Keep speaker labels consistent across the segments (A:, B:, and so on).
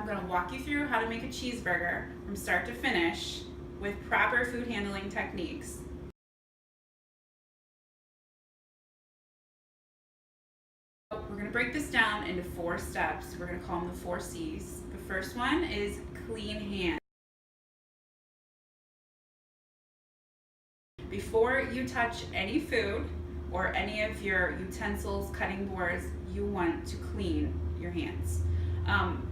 A: gonna walk you through how to make a cheeseburger from start to finish with proper food handling techniques. We're gonna break this down into 4 steps. We're gonna call them the 4 C's. The first one is clean hands. Before you touch any food or any of your utensils, cutting boards, you want to clean your hands.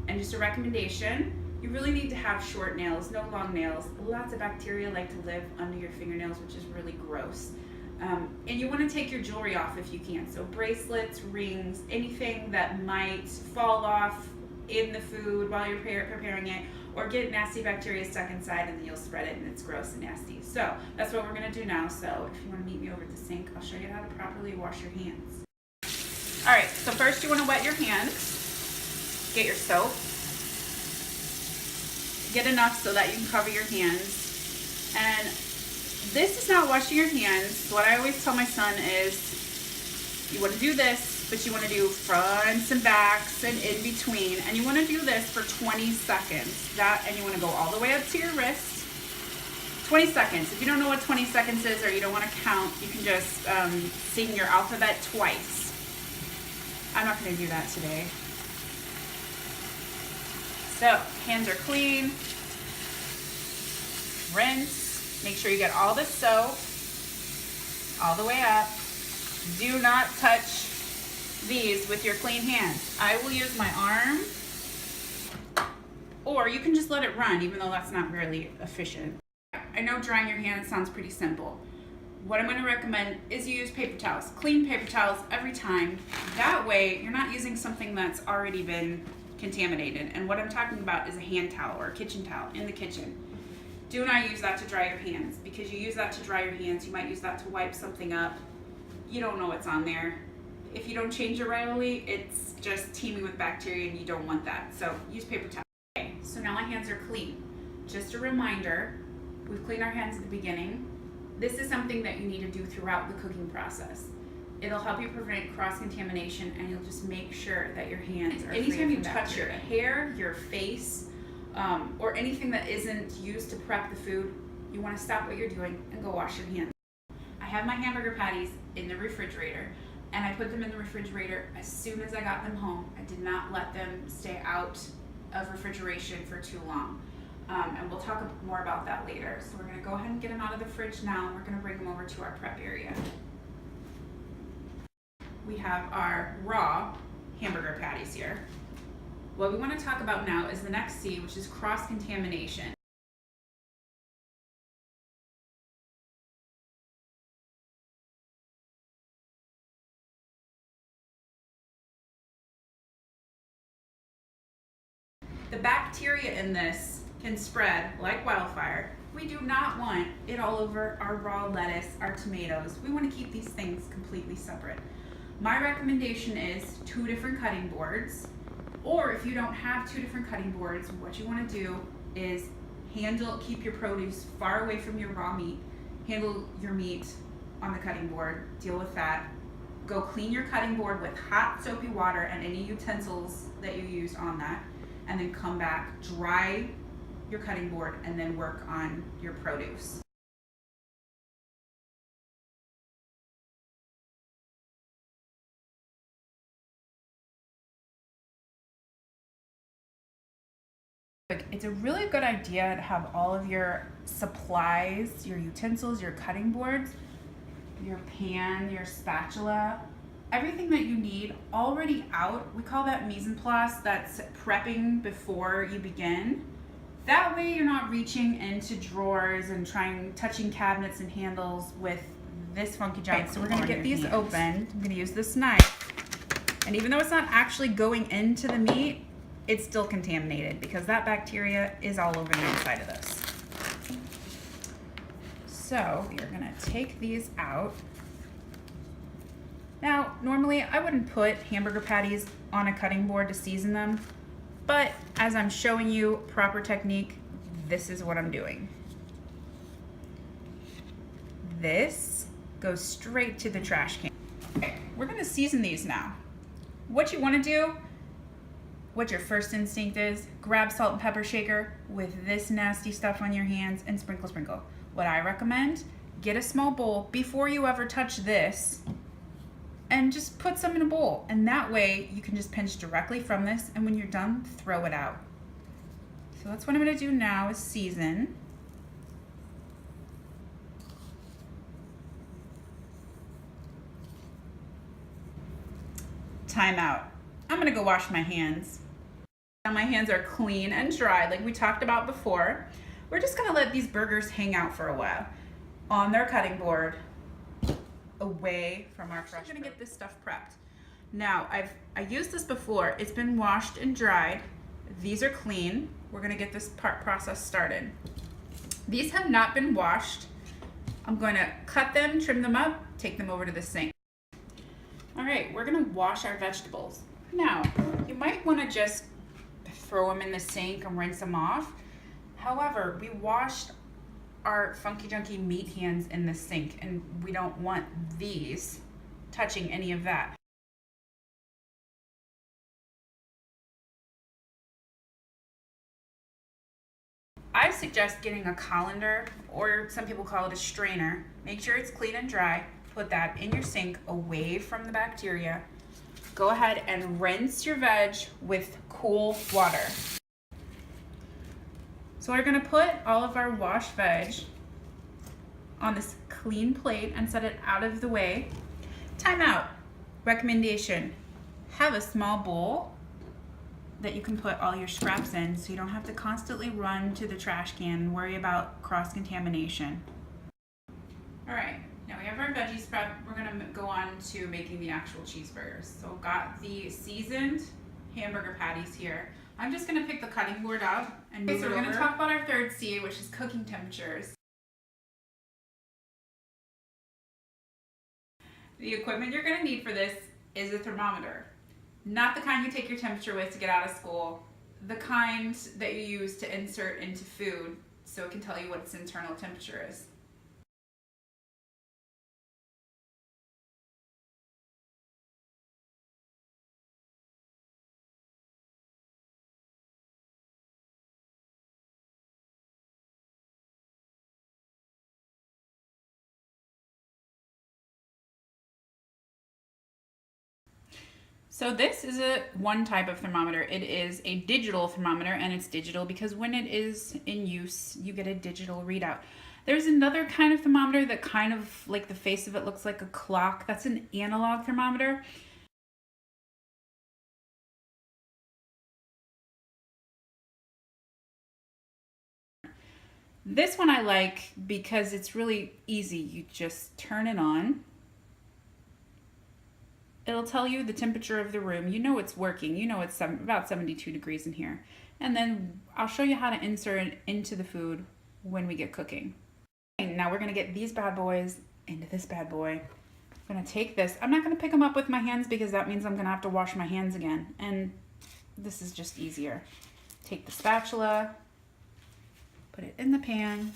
A: And just a recommendation, you really need to have short nails, no long nails. Lots of bacteria like to live under your fingernails, which is really gross. And you want to take your jewelry off if you can. So bracelets, rings, anything that might fall off in the food while you're preparing it, or get nasty bacteria stuck inside and then you'll spread it and it's gross and nasty. So that's what we're gonna do now. So if you wanna meet me over at the sink, I'll show you how to properly wash your hands. All right, so first you wanna wet your hands. Get your soap. Get enough so that you can cover your hands. And this is not washing your hands. What I always tell my son is, you wanna do this, but you want to do fronts and backs and in between, and you want to do this for 20 seconds. And you want to go all the way up to your wrist. 20 seconds. If you don't know what 20 seconds is or you don't want to count, you can just sing your alphabet twice. I'm not going to do that today. So, hands are clean. Rinse. Make sure you get all the soap all the way up. Do not touch these with your clean hands. I will use my arm, or you can just let it run, even though that's not really efficient. I know drying your hands sounds pretty simple. What I'm going to recommend is you use paper towels. Clean paper towels every time. That way you're not using something that's already been contaminated. And what I'm talking about is a hand towel or a kitchen towel in the kitchen. Do not use that to dry your hands, because you use that to dry your hands, you might use that to wipe something up. You don't know what's on there. If you don't change it regularly, it's just teeming with bacteria and you don't want that. So use paper towel. Okay, so now my hands are clean. Just a reminder, we've cleaned our hands at the beginning. This is something that you need to do throughout the cooking process. It'll help you prevent cross-contamination, and you'll just make sure that your hands are free. Anytime you touch your hair, your face, or anything that isn't used to prep the food, you want to stop what you're doing and go wash your hands. I have my hamburger patties in the refrigerator, and I put them in the refrigerator as soon as I got them home. I did not let them stay out of refrigeration for too long. And we'll talk more about that later. So we're gonna go ahead and get them out of the fridge now, and we're gonna bring them over to our prep area. We have our raw hamburger patties here. What we wanna talk about now is the next C, which is cross-contamination. The bacteria in this can spread like wildfire. We do not want it all over our raw lettuce, our tomatoes. We want to keep these things completely separate. My recommendation is 2 different cutting boards, or if you don't have 2 different cutting boards, what you want to do is keep your produce far away from your raw meat, handle your meat on the cutting board, deal with that. Go clean your cutting board with hot soapy water and any utensils that you use on that, and then come back, dry your cutting board, and then work on your produce. It's a really good idea to have all of your supplies, your utensils, your cutting boards, your pan, your spatula, everything that you need already out. We call that mise en place. That's prepping before you begin. That way you're not reaching into drawers and touching cabinets and handles with this funky giant. So we're gonna get these open. I'm gonna use this knife. And even though it's not actually going into the meat, it's still contaminated because that bacteria is all over the inside of this. So you're gonna take these out. Now, normally I wouldn't put hamburger patties on a cutting board to season them, but as I'm showing you proper technique, this is what I'm doing. This goes straight to the trash can. Okay, we're gonna season these now. What you wanna do what your first instinct is, grab salt and pepper shaker with this nasty stuff on your hands and sprinkle, sprinkle. What I recommend, get a small bowl before you ever touch this and just put some in a bowl. And that way you can just pinch directly from this, and when you're done, throw it out. So that's what I'm gonna do now is season. Time out. I'm gonna go wash my hands. Now my hands are clean and dry like we talked about before. We're just gonna let these burgers hang out for a while on their cutting board, away from our fresh. I'm gonna get this stuff prepped. Now I used this before. It's been washed and dried. These are clean. We're gonna get this process started. These have not been washed. I'm going to cut them, trim them up, take them over to the sink. All right, we're gonna wash our vegetables. Now, you might wanna just throw them in the sink and rinse them off. However, we washed our funky junky meat hands in the sink, and we don't want these touching any of that. I suggest getting a colander, or some people call it a strainer. Make sure it's clean and dry. Put that in your sink away from the bacteria. Go ahead and rinse your veg with cool water. So we're gonna put all of our washed veg on this clean plate and set it out of the way. Time out. Recommendation, have a small bowl that you can put all your scraps in so you don't have to constantly run to the trash can and worry about cross-contamination. All right, now we have our veggies prepped. We're gonna go on to making the actual cheeseburgers. So got the seasoned hamburger patties here. I'm just gonna pick the cutting board up and move it over. So we're gonna talk about our third C, which is cooking temperatures. The equipment you're gonna need for this is a thermometer. Not the kind you take your temperature with to get out of school, the kind that you use to insert into food so it can tell you what its internal temperature is. So this is one type of thermometer. It is a digital thermometer, and it's digital because when it is in use, you get a digital readout. There's another kind of thermometer that kind of, like the face of it looks like a clock. That's an analog thermometer. This one I like because it's really easy. You just turn it on. It'll tell you the temperature of the room. You know it's working. You know it's about 72 degrees in here. And then I'll show you how to insert it into the food when we get cooking. Now we're gonna get these bad boys into this bad boy. I'm gonna take this. I'm not gonna pick them up with my hands because that means I'm gonna have to wash my hands again. And this is just easier. Take the spatula, put it in the pan.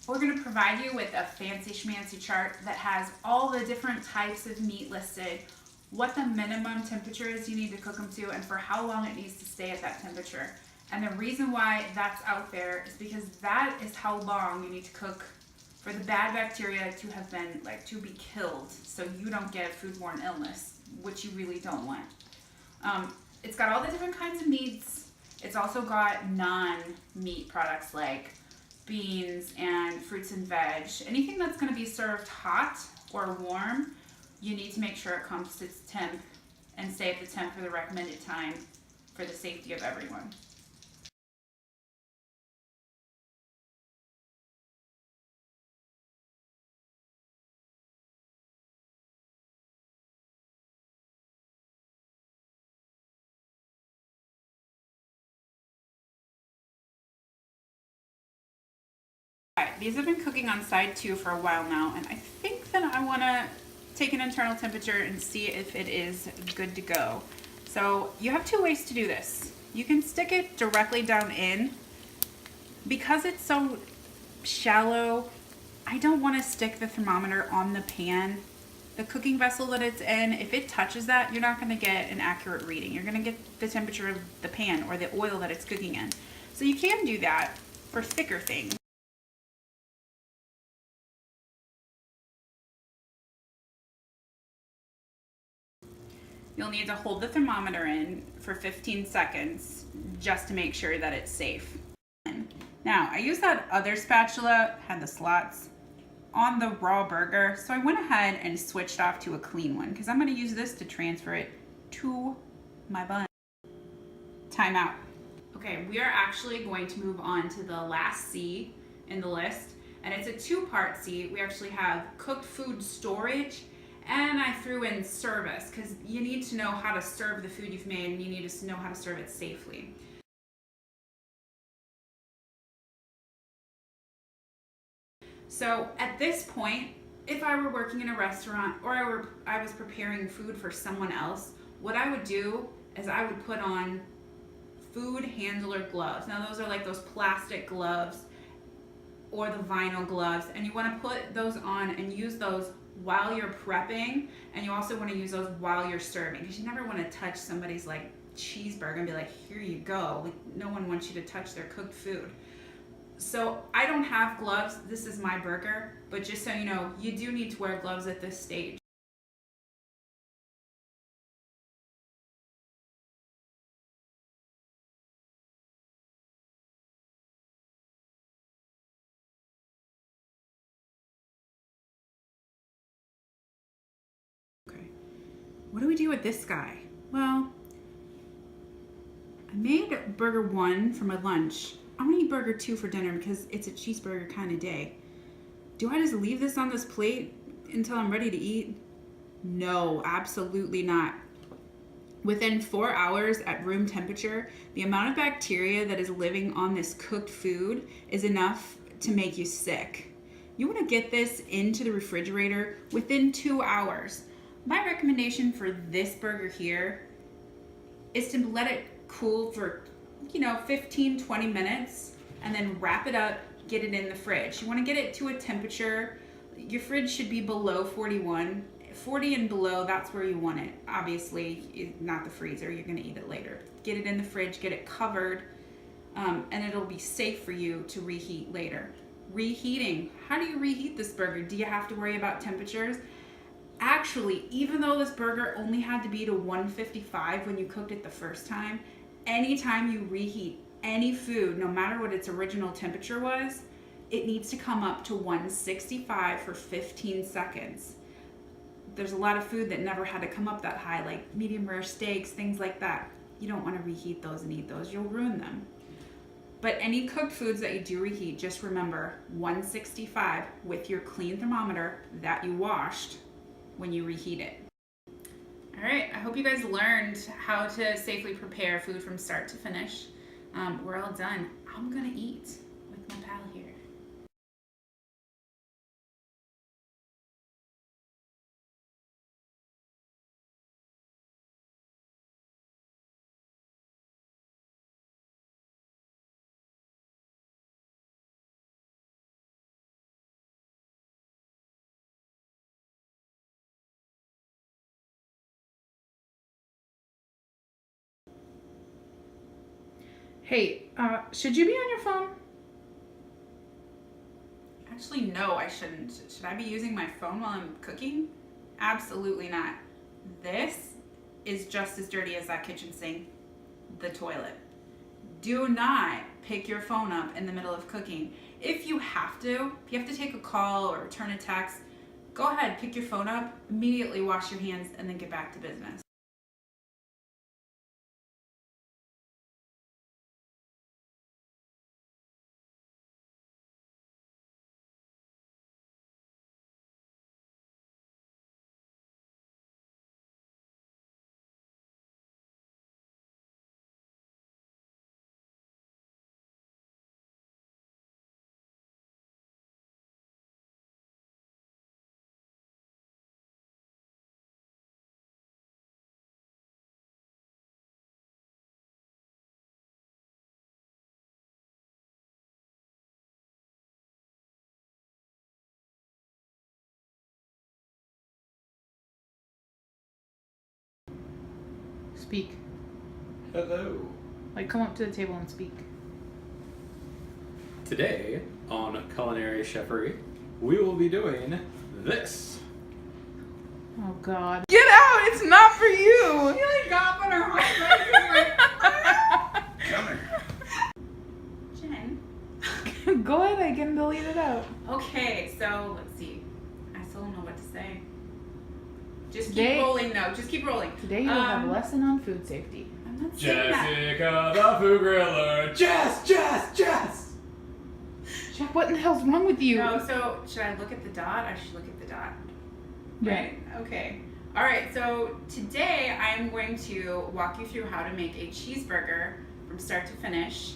A: We're going to provide you with a fancy schmancy chart that has all the different types of meat listed, what the minimum temperature is you need to cook them to, and for how long it needs to stay at that temperature. And the reason why that's out there is because that is how long you need to cook for the bad bacteria to have been, to be killed, so you don't get foodborne illness, which you really don't want. It's got all the different kinds of meats. It's also got non-meat products like beans and fruits and veg. Anything that's going to be served hot or warm, you need to make sure it comes to temp and stay at the temp for the recommended time for the safety of everyone. These have been cooking on side 2 for a while now, and I think that I want to take an internal temperature and see if it is good to go. So you have 2 ways to do this. You can stick it directly down in. Because it's so shallow, I don't want to stick the thermometer on the pan the cooking vessel that it's in, if it touches that, you're not going to get an accurate reading. You're going to get the temperature of the pan or the oil that it's cooking in. So you can do that for thicker things. You'll need to hold the thermometer in for 15 seconds just to make sure that it's safe. Now, I used that other spatula, had the slots on the raw burger, so I went ahead and switched off to a clean one because I'm going to use this to transfer it to my bun. Time out. Okay, we are actually going to move on to the last C in the list, and it's a two-part C. We actually have cooked food storage, and I threw in service because you need to know how to serve the food you've made, and you need to know how to serve it safely. So at this point, if I were working in a restaurant or I was preparing food for someone else, what I would do is I would put on food handler gloves. Now those are like those plastic gloves or the vinyl gloves, and you want to put those on and use those while you're prepping, and you also want to use those while you're serving, because you never want to touch somebody's like cheeseburger and be like, here you go. Like, no one wants you to touch their cooked food. So I don't have gloves. This is my burger, but just so you know, you do need to wear gloves at this stage. Okay, what do we do with this guy? Well, I made burger 1 for my lunch. I'm gonna eat burger 2 for dinner because it's a cheeseburger kind of day. Do I just leave this on this plate until I'm ready to eat? No, absolutely not. Within 4 hours at room temperature, the amount of bacteria that is living on this cooked food is enough to make you sick. You want to get this into the refrigerator within 2 hours. My recommendation for this burger here is to let it cool for 15-20 minutes and then wrap it up, get it in the fridge. You want to get it to a temperature, your fridge should be below 41. 40 and below, that's where you want it. Obviously, not the freezer, you're gonna eat it later. Get it in the fridge, get it covered, and it'll be safe for you to reheat later. Reheating, how do you reheat this burger? Do you have to worry about temperatures? Actually, even though this burger only had to be to 155 when you cooked it the first time, anytime you reheat any food, no matter what its original temperature was, it needs to come up to 165 for 15 seconds. There's a lot of food that never had to come up that high, like medium rare steaks, things like that. You don't want to reheat those and eat those, you'll ruin them. But any cooked foods that you do reheat, just remember 165 with your clean thermometer that you washed when you reheat it. All right, I hope you guys learned how to safely prepare food from start to finish. We're all done. I'm gonna eat with my pal here. Hey, should you be on your phone? Actually, no, I shouldn't. Should I be using my phone while I'm cooking? Absolutely not. This is just as dirty as that kitchen sink, the toilet. Do not pick your phone up in the middle of cooking. If you have to take a call or return a text, go ahead, pick your phone up, immediately wash your hands, and then get back to business.
B: speak.
C: Hello.
B: Like, come up to the table and speak.
C: Today on Culinary Chefery, we will be doing this.
B: Oh, God. Get out! It's not for you!
A: She like got up on her hind legs.
C: Come here.
A: Jen.
B: Go ahead, I can delete it out.
A: Okay, so let's see. I still don't know what to say. Just
B: Today-
A: keep rolling though. Just keep rolling.
B: Today you'll have a lesson on food safety.
A: I'm not saying that.
C: Jessica the food griller. Jess.
B: Jack, what in the hell's wrong with you?
A: No, so should I look at the dot? I should look at the dot.
B: Right.
A: Okay. All right. So today I'm going to walk you through how to make a cheeseburger from start to finish.